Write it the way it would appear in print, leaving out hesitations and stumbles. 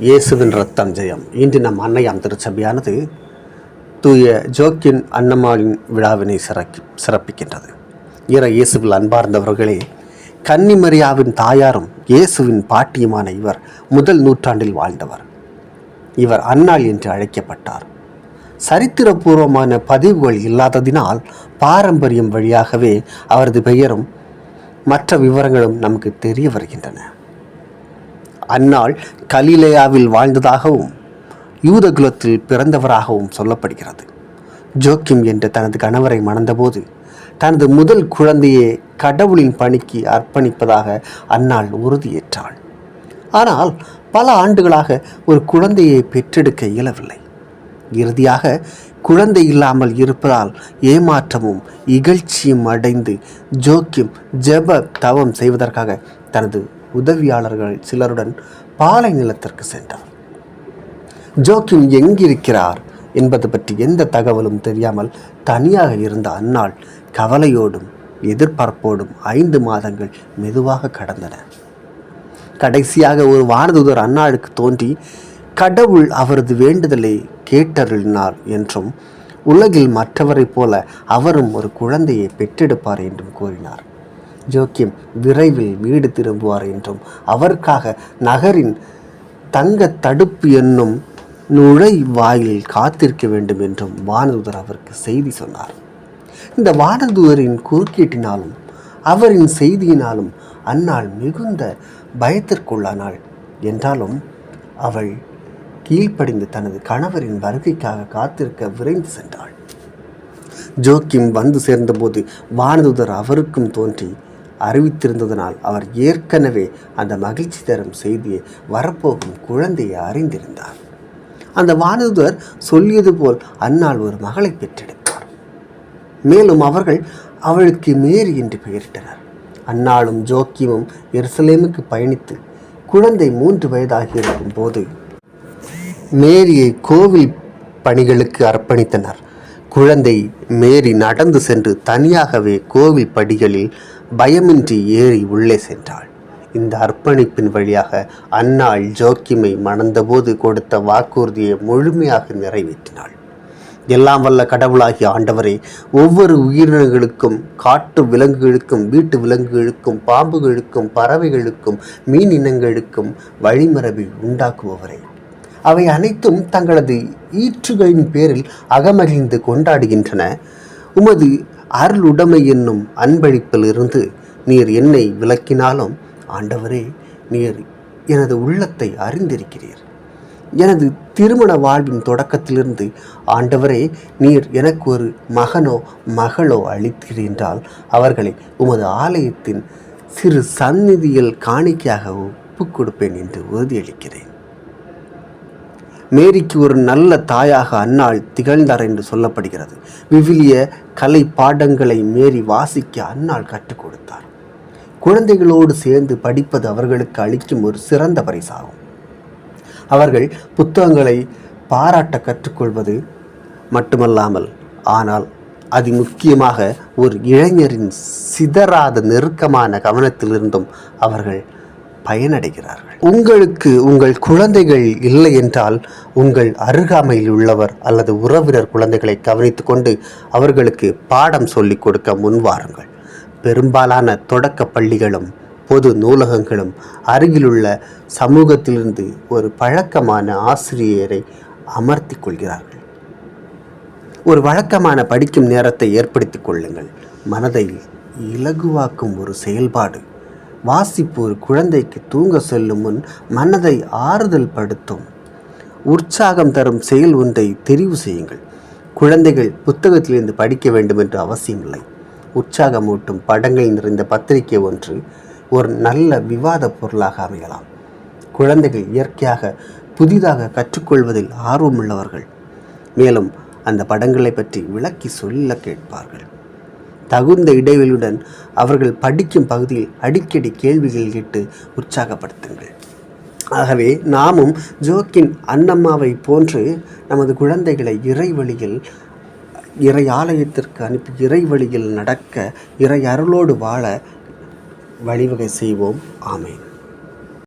இயேசுவின் ரத்தம் ஜெயம். இன்று நம் அன்னையாம் திருச்சபையானது தூய ஜோக்கின் அன்னம்மாளின் விழாவினை சிறப்பிக்கின்றது. இயேசுவில் அன்பார்ந்தவர்களே, கன்னிமரியாவின் தாயாரும் இயேசுவின் பாட்டியுமான இவர் முதல் நூற்றாண்டில் வாழ்ந்தவர். இவர் அன்னாள் என்று அழைக்கப்பட்டார். சரித்திரபூர்வமான பதிவுகள் இல்லாததினால் பாரம்பரியம் வழியாகவே அவரது பெயரும் மற்ற விவரங்களும் நமக்கு தெரிய வருகின்றன. அன்னாள் கலிலேயாவில் வாழ்ந்ததாகவும் யூத குலத்தில் பிறந்தவராகவும் சொல்லப்படுகிறது. ஜோக்கிம் என்ற தனது கணவரை மணந்தபோது தனது முதல் குழந்தையை கடவுளின் பணிக்கு அர்ப்பணிப்பதாக அன்னாள் உறுதியேற்றாள். ஆனால் பல ஆண்டுகளாக ஒரு குழந்தையை பெற்றெடுக்க இயலவில்லை. இறுதியாக குழந்தை இல்லாமல் இருப்பதால் ஏமாற்றமும் இகழ்ச்சியும் அடைந்து ஜோக்கிம் ஜெப தவம் செய்வதற்காக தனது உதவியாளர்கள் சிலருடன் பாலை நிலத்திற்கு சென்றார். ஜோக்கிம் எங்கிருக்கிறார் என்பது பற்றி எந்த தகவலும் தெரியாமல் தனியாக இருந்த அன்னாள் கவலையோடும் எதிர்பார்ப்போடும் 5 மாதங்கள் மெதுவாக கடந்தன. கடைசியாக ஒரு வானதூதர் அன்னாளுக்கு தோன்றி கடவுள் அவரது வேண்டுதலை கேட்டருளினார் என்றும் உலகில் மற்றவரைப் போல அவரும் ஒரு குழந்தையை பெற்றெடுப்பார் என்றும் கூறினார். ஜோக்கிம் விரைவில் வீடு திரும்புவார் என்றும் அவருக்காக நகரின் தங்க தடுப்பு என்னும் நுழைவாயில் காத்திருக்க வேண்டும் என்றும் வானதூதர் அவருக்கு செய்தி சொன்னார். இந்த வானதூதரின் குறுக்கீட்டினாலும் அவரின் செய்தியினாலும் அன்னாள் மிகுந்த பயத்திற்குள்ளானாள். என்றாலும் அவள் கீழ்ப்படிந்து தனது கணவரின் வருகைக்காக காத்திருக்க விரைந்து சென்றாள். ஜோக்கிம் வந்து சேர்ந்தபோது வானதூதர் அவருக்கும் தோன்றி அறிவித்திருந்ததனால் அவர் ஏற்கனவே அந்த மகிழ்ச்சி தரும் செய்தியை வரப்போகும் குழந்தையை அறிந்திருந்தார். அந்த வானதூதர் சொல்லியது போல் அன்னாள் ஒரு மகளை பெற்றெடுத்தார். மேலும் அவர்கள் அவளுக்கு மேரி என்று பெயரிட்டனர். அன்னாளும் ஜோக்கியமும் எருசலேமுக்கு பயணித்து குழந்தை 3 வயதாகியிருக்கும் போது மேரியை கோவில் பணிகளுக்கு அர்ப்பணித்தனர். குழந்தை மேரி நடந்து சென்று தனியாகவே கோவில் படிகளில் பயமின்றி ஏறி உள்ளே சென்றாள். இந்த அர்ப்பணிப்பின் வழியாக அன்னாள் ஜோக்கிமை மணந்தபோது கொடுத்த வாக்குறுதியை முழுமையாக நிறைவேற்றினாள். எல்லாம் வல்ல கடவுளாகிய ஆண்டவரே, ஒவ்வொரு உயிரினங்களுக்கும், காட்டு விலங்குகளுக்கும், வீட்டு விலங்குகளுக்கும், பாம்புகளுக்கும், பறவைகளுக்கும், மீன் இனங்களுக்கும் வழிமரபை உண்டாக்குபவரே, அவை அனைத்தும் தங்களது ஈற்றுகளின் பேரில் அகமகிழ்ந்து கொண்டாடுகின்றன. உமது அருளுடைமை என்னும் அன்பளிப்பிலிருந்து நீர் என்னை விலக்கினாலும் ஆண்டவரே, நீர் எனது உள்ளத்தை அறிந்திருக்கிறீர். எனது திருமண வாழ்வின் தொடக்கத்திலிருந்து ஆண்டவரே, நீர் எனக்கு ஒரு மகனோ மகளோ அளித்தீர் என்றால் அவர்களை உமது ஆலயத்தின் சிறு சந்நிதியில் காணிக்கையாக ஒப்புக் கொடுப்பேன் என்று உறுதியளிக்கிறேன். மேரிக்கு ஒரு நல்ல தாயாக அன்னாள் திகழ்ந்தார் என்று சொல்லப்படுகிறது. விவிலிய கலை பாடங்களை மேரி வாசிக்க அன்னாள் கற்றுக் கொடுத்தார். குழந்தைகளோடு சேர்ந்து படிப்பது அவர்களுக்கு அளிக்கும் ஒரு சிறந்த பரிசாகும். அவர்கள் புத்தகங்களை பாராட்ட கற்றுக்கொள்வது மட்டுமல்லாமல், ஆனால் அது முக்கியமாக ஒரு இளைஞரின் சிதறாத நெருக்கமான கவனத்திலிருந்தும் அவர்கள் பயனடைகிறார்கள். உங்களுக்கு உங்கள் குழந்தைகள் இல்லை என்றால் உங்கள் அருகாமையில் உள்ளவர் அல்லது உறவினர் குழந்தைகளை கவனித்து கொண்டு அவர்களுக்கு பாடம் சொல்லிக் கொடுக்க முன்வாருங்கள். பெரும்பாலான தொடக்க பள்ளிகளும் பொது நூலகங்களும் அருகிலுள்ள சமூகத்திலிருந்து ஒரு பழக்கமான ஆசிரியரை அமர்த்தி கொள்கிறார்கள். ஒரு வழக்கமான படிக்கும் நேரத்தை ஏற்படுத்திக் கொள்ளுங்கள். மனதை இலகுவாக்கும் ஒரு செயல்பாடு வாசிப்பு ஒரு குழந்தைக்கு தூங்க செல்லும் முன் மனதை ஆறுதல் படுத்தும் உற்சாகம் தரும் செயல் ஒன்றை தெரிவு செய்யுங்கள். குழந்தைகள் புத்தகத்திலிருந்து படிக்க வேண்டும் என்று அவசியமில்லை. உற்சாகமூட்டும் படங்கள் நிறைந்த பத்திரிகை ஒன்று ஒரு நல்ல விவாத பொருளாக அமையலாம். குழந்தைகள் இயற்கையாக புதிதாக கற்றுக்கொள்வதில் ஆர்வமுள்ளவர்கள். மேலும் அந்த படங்களை பற்றி விளக்கி சொல்ல கேட்பார்கள். தகுந்த இடைவெளியுடன் அவர்கள் படிக்கும் பகுதியில் அடிக்கடி கேள்விகள் கேட்டு உற்சாகப்படுத்துங்கள். ஆகவே நாமும் ஜோக்கின் அன்னம்மாவை போன்று நமது குழந்தைகளை இறை ஆலயத்திற்கு அனுப்பி இறை வழியில் நடக்க, இறை அருளோடு வாழ வழிவகை செய்வோம். ஆமென்.